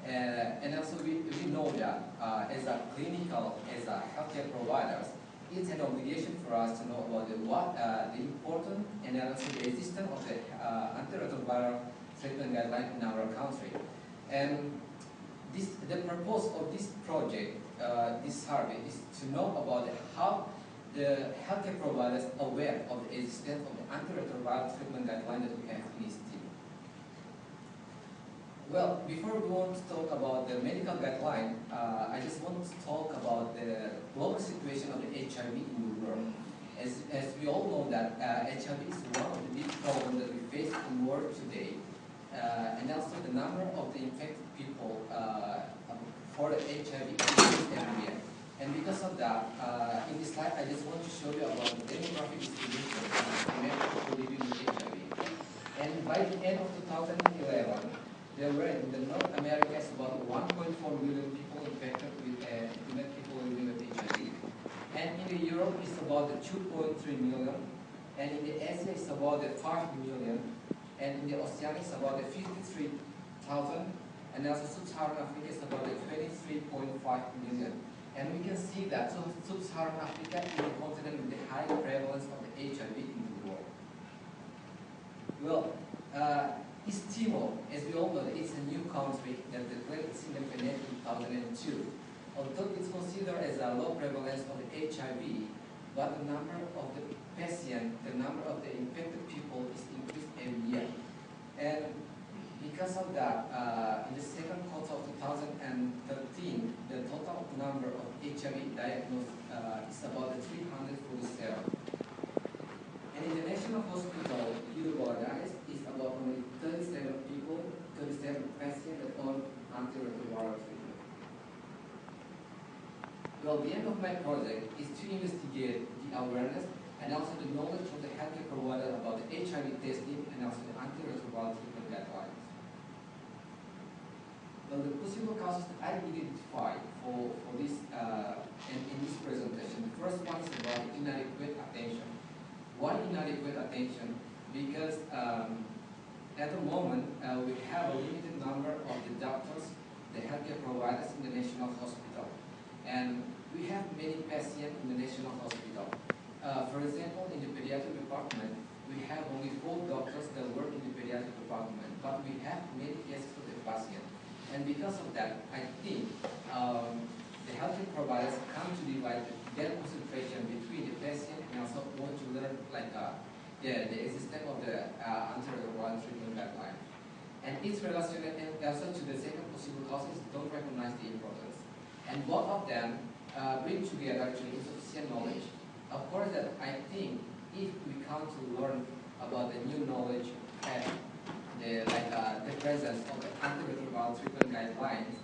And also we know that as a healthcare providers, it's an obligation for us to know about the important and also the existence of the antiretroviral treatment guideline in our country. And the purpose of this project, this survey, is to know about how the healthcare providers are aware of the existence of the antiretroviral treatment guideline that we have in this team. Well, before we want to talk about the medical guideline, I just want to talk about the global situation of the HIV in the world. As we all know that HIV is one of the big problems that we face in the world today, and also the number of the infected people for the HIV increases every year. And because of that, in this slide, I just want to show you about the demographic distribution of people living with HIV. And by the end of 2011, there were in the North America about 1.4 million people infected with people living with HIV. And in the Europe, it's about 2.3 million. And in the Asia, it's about 5 million. And in the Oceania, it's about 53,000. And also Sub-Saharan Africa is about 23.5 million. And we can see that Sub-Saharan Africa is the continent with the high prevalence of the HIV in the world. Well, East Timor, as we all know, it's a new country that declared its independence in 2002. Although it's considered as a low prevalence of the HIV, but the number of the patients, the number of the infected people is increased every year. And because of that, in the second quarter of 2013, the total number of HIV diagnosed is about 347. And in the National Hospital, is about only 37 people, 37 patients that on antiretroviral treatment. Well, the aim of my project is to investigate the awareness and also the knowledge of the healthcare provider about the HIV testing and also the antiretroviral treatment guidelines. Well, the possible causes that I identified for this in this presentation, the first one is about inadequate attention. Why inadequate attention? Because at the moment, we have a limited number of the doctors, the healthcare providers in the National Hospital. And we have many patients in the National Hospital. For example, in the pediatric department, we have only 4 doctors that work in the pediatric department, but we have many cases of the patient. And because of that, I think the healthcare providers come to divide their concentration between the patient and also want to learn the existence of the antiretroviral treatment guideline. And it's related also to the second possible causes don't recognize the importance. And both of them bring together actually insufficient knowledge. Of course, that I think if we come to learn about the new knowledge and the presence of the antiretroviral treatment guidelines,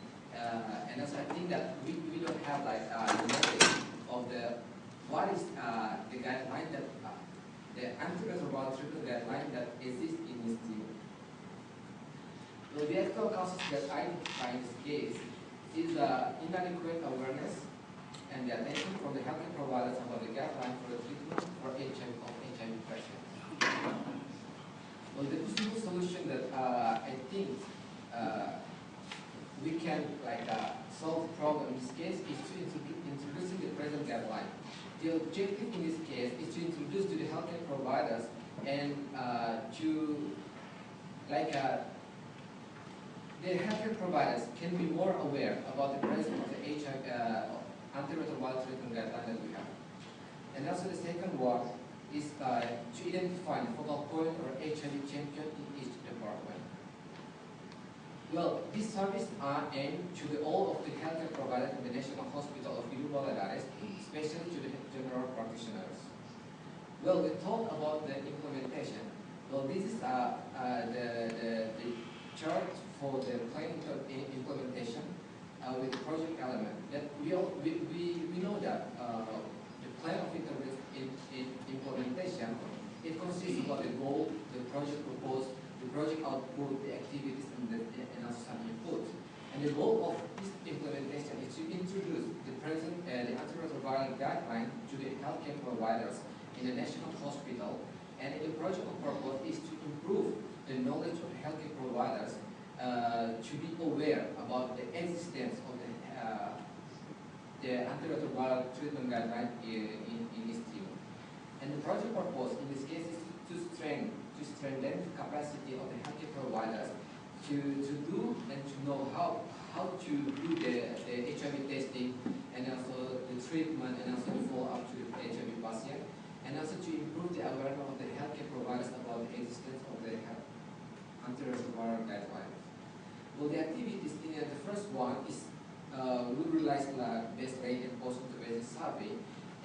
and also I think that we don't have the knowledge of what is the guideline that the antiretroviral treatment guideline that exists in this team. So the actual causes that I identify in this case is inadequate awareness and the attention from the healthcare providers about the guideline for the treatment for HIV patients. Well, the possible solution that I think we can solve the problem in this case is to introducing the present guideline. The objective in this case is to introduce to the healthcare providers and the healthcare providers can be more aware about the presence of the HIV antiretroviral treatment guideline that we have. And also the second one is to identify the focal point or HIV champion in each department. Well, these surveys are aimed to all of the healthcare providers in the National Hospital of Valadares, especially to the general practitioners. Well, we talked about the implementation. Well, this is the chart for the plan implementation with the project element. That we know that the plan of implementation, it consists of the goal, the project proposed, the project output, the activities, and also some input. And the goal of this implementation is to introduce the present the antiretroviral guideline to the healthcare providers in the National Hospital. And the project purpose is to improve the knowledge of healthcare providers to be aware about the the antiretroviral treatment guideline in this team. And the project purpose in this case is to strengthen the capacity of the healthcare providers to do and to know how to do the HIV testing and also the treatment and also the follow-up to the HIV patient, and also to improve the awareness of the healthcare providers about the existence of the antiretroviral guidelines. Well, the activities in the first one is we realize best rate and post-intervention survey.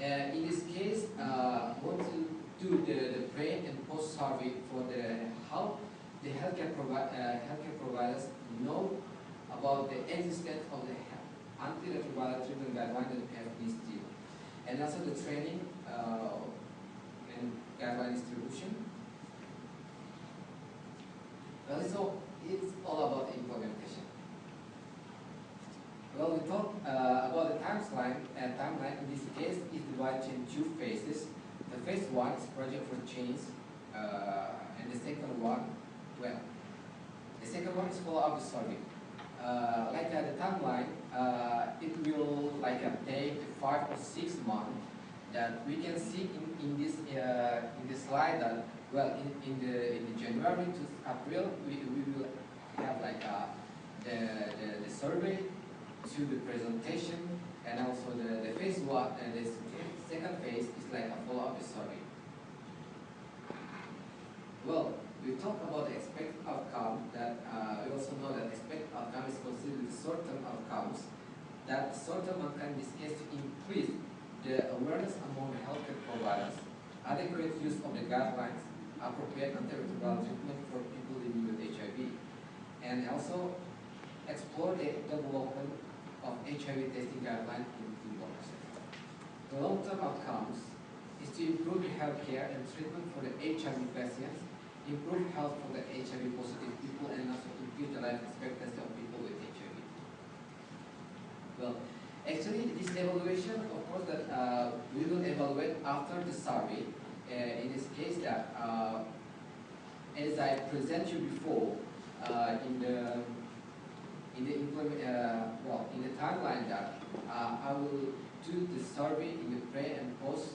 In this case, we want to do the pre and post survey for how the healthcare providers know about the existence of the antiretroviral treatment guideline that we have in this team, and also the training and guideline distribution. Well, so it's all about the implementation. Well, we talk about the timeline. Timeline in this case is divided into two phases. The phase one is project for change, and the second one, well, the second one is follow-up survey. The timeline, it will take 5 or 6 months. That we can see in this slide that, well, in the January to April we will have the survey to the presentation, and also the phase one and the second phase is like a follow-up survey. Well, we talk about the expected outcome. That we also know that expected outcome is considered short-term outcomes. That short-term outcome in this case to increase the awareness among the healthcare providers, adequate use of the guidelines, appropriate antiretroviral treatment for people living with HIV, and also explore the development of HIV testing guidelines in people. The long-term outcomes is to improve the healthcare and treatment for the HIV patients, improve health for the HIV positive people, and also increase the life expectancy of people with HIV. Well, actually, this evaluation, of course, that we will evaluate after the survey. In this case, that as I present you before, in the timeline that I will do the survey in the pre and post.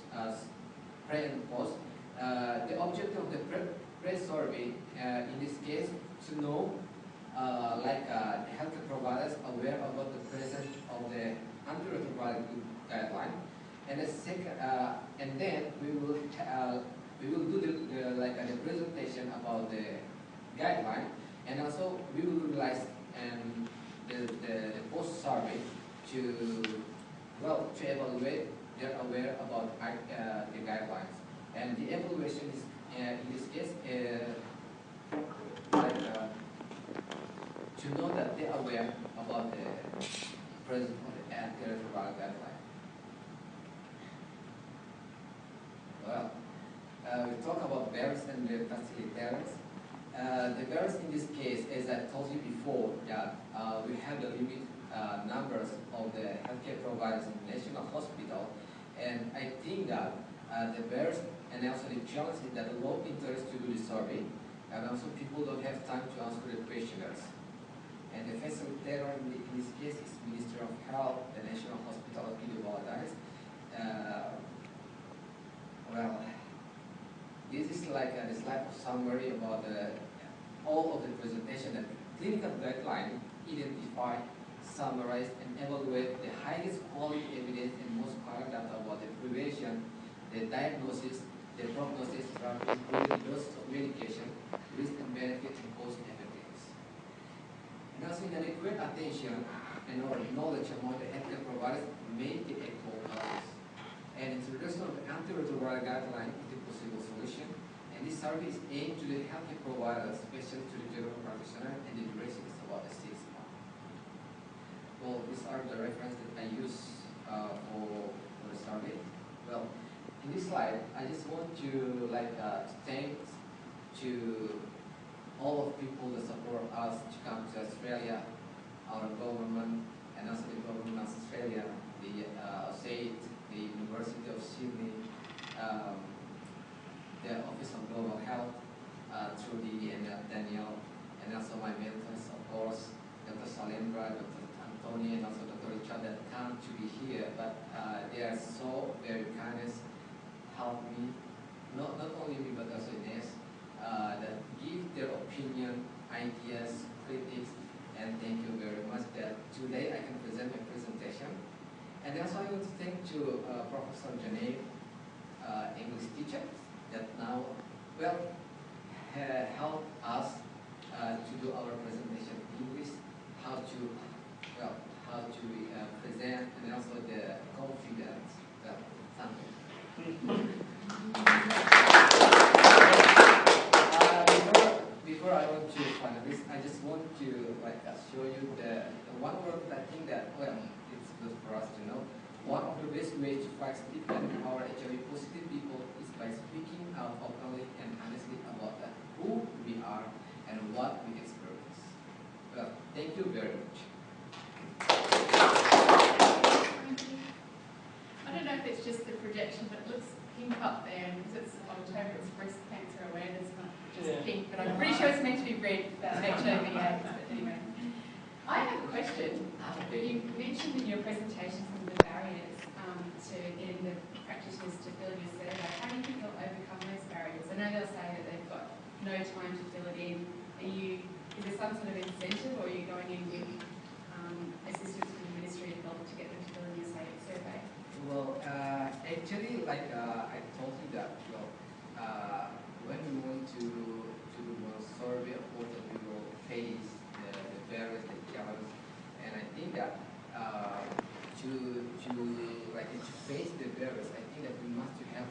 The objective of the pre-survey in this case to know the healthcare providers aware about the presence of the antiretroviral guideline, and the second, and then we will do the presentation about the guideline, and also we will realize the post survey to evaluate they're aware about the guidelines, and the evaluation is in this case to know that they're aware about the presence of the antiretroviral guideline. Well, we talk about barriers and the facilitators. The barriers in this case, as I told you before, that we have the limit numbers of the healthcare providers in the national hospital, and I think that the barriers and also the challenge is that low interest to do the survey, and also people don't have time to answer the questionnaires. And the facilitator in this case is Minister of Health, the National Hospital of Indo-Bangladesh. Well, this is like a slide of summary about all of the presentation. That clinical guideline identify, summarize, and evaluate the highest quality evidence and most current data about the prevention, the diagnosis, the prognosis, including the dose of medication, risk and benefit, and cost effectiveness. And also inadequate attention and knowledge among the healthcare providers may be actual causes. And introduction of the antiretroviral guideline is a possible solution. And this survey is aimed to the healthcare providers, especially to the general practitioner, and the duration is about 6 months. Well, these are the references that I use for the survey. Well, in this slide, I just want to thank to all of people that support us to come to Australia, our government, and also the government of Australia, the SAID, the University of Sydney, the Office of Global Health, Trudy and Daniel, and also my mentors, of course, Dr. Salendra, Dr. Anthony, and also Dr. Richard that come time to be here, but they are so very kindness, help me, not only me but also Ines, that give their opinion, ideas, critics, and thank you very much that today I can present my presentation. And also I want to thank to Professor Janelle, English teacher, that now, well, help us to do our presentation in English, how to present, and also the confidence. Well, thank you. Before I want to finalize, I just want to show you the one word that I think that, well, it's good for us to know. One of the best ways to fight stigma and empower HIV positive people is by speaking out openly and honestly about who we are and what we experience. Well, thank you very much. I don't know if it's just the projection, but it looks pink up there, and because it's October, it's breast cancer awareness month, just pink, but I'm pretty sure it's meant to be red, about HIV/AIDS, but anyway. I have a question. You mentioned in your presentation some of the barriers to getting the practitioners to fill in your survey. How do you think they'll overcome those barriers? I know they'll say that they've got no time to fill it in. Is there some sort of incentive, or are you going in with assistance from the Ministry of Health to get them to fill in your survey? Well, actually, I told you that, when we want to do a survey, of course, we will face the barriers, the challenges, and I think that to face the barriers, I think that we must have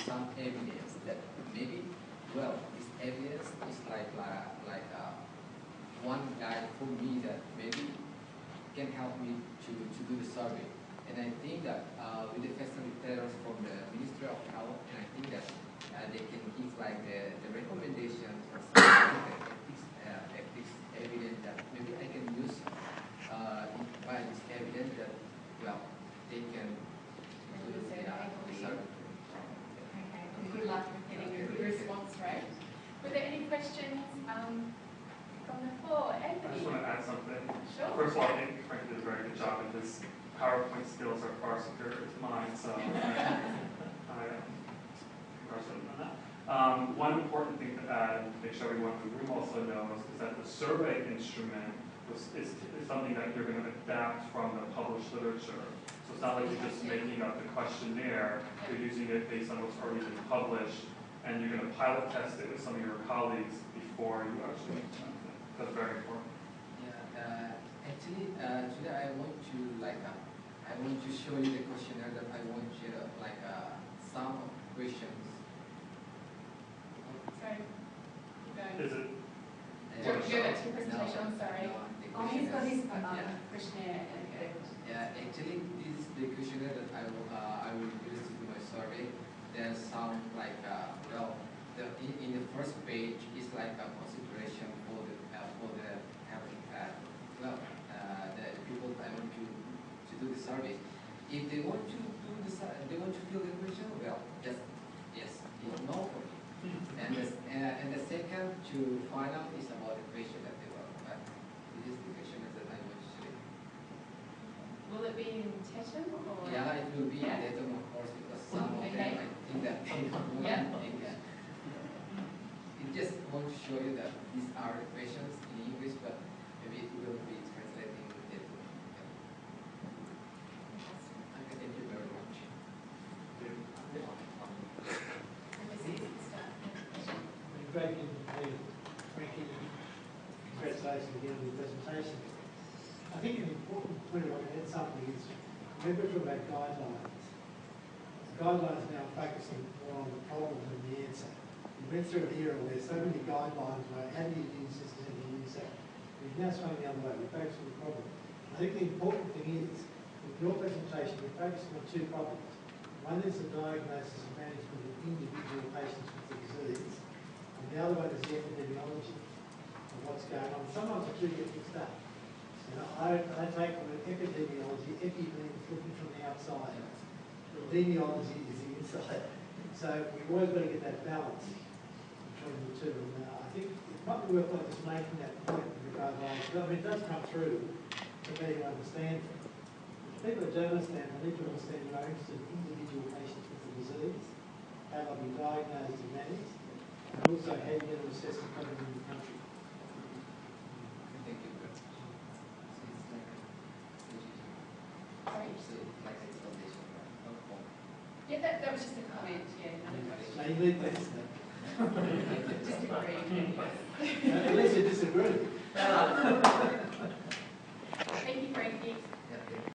some evidence that maybe, well, this evidence is one guide for me that maybe can help me to do the survey. And I think that with the facilitators from the Ministry of Health, and I think that they can give the recommendations for some ethics evidence that maybe I can use by this evidence that, well, they can do the survey. Okay, well, good luck with getting a good response rate. Were there any questions from the floor? Anthony? I just want to add something. Sure. First of all, I think Frenky did a very good job, and his PowerPoint skills are far superior to mine, so I congratulate on that. One important thing to add, make sure everyone in the room also knows, is that the survey instrument is something that you're going to adapt from the published literature. So it's not like you're just making up the questionnaire, you're using it based on what's already been published, and you're going to pilot test it with some of your colleagues before you actually implement it. That's very important. Yeah, actually, today I want to show you the questionnaire that I want you some questions. Sorry. Is it? Go back to your presentation, I'm sorry. He's got his questionnaire. Yeah, actually, this is the questionnaire that I will use to do my survey. There's some in the first page is a consideration for the people that I want to do the survey. If they want to fill the question, well, just yes, it's no for me. And the second to find out is about the question that they want. But this is the question that I want to say. Will it be in Teton or? Yeah, it will be in Teton, of course, because some of them I think that they don't know English. It just want to show you that these are the questions in English, but maybe it will be translated in Teton. Okay, thank you very much. Frenky, congratulations again on the presentation. I think an important point I want to add something is, remember to about guidelines. Guidelines now focusing more on the problem than the answer. We went through an era where so many guidelines were, how do you use this, how do you use that? We've now swung the other way, we focus on the problem. I think the important thing is, with your presentation, you're focusing on two problems. One is the diagnosis and management of individual patients with the disease, and the other one is the epidemiology of what's going on. Sometimes the two get mixed up. I take on epidemiology, epi means looking from the outside. Epidemiology is the inside. So we've always got to get that balance between the two. And I think it might be worthwhile just making that point with the guidelines. I mean, it does come through for me to understand. people that don't understand, they need to understand your own individual patients with the disease, how they'll be diagnosed and managed, and also how you're going to assess the problem in the country. Thank you. Sorry? Like explanation. Yeah, that was just a comment, yeah, not a question. So you need less than that. Just agreeing. Unless you disagree. Thank you, Frankie.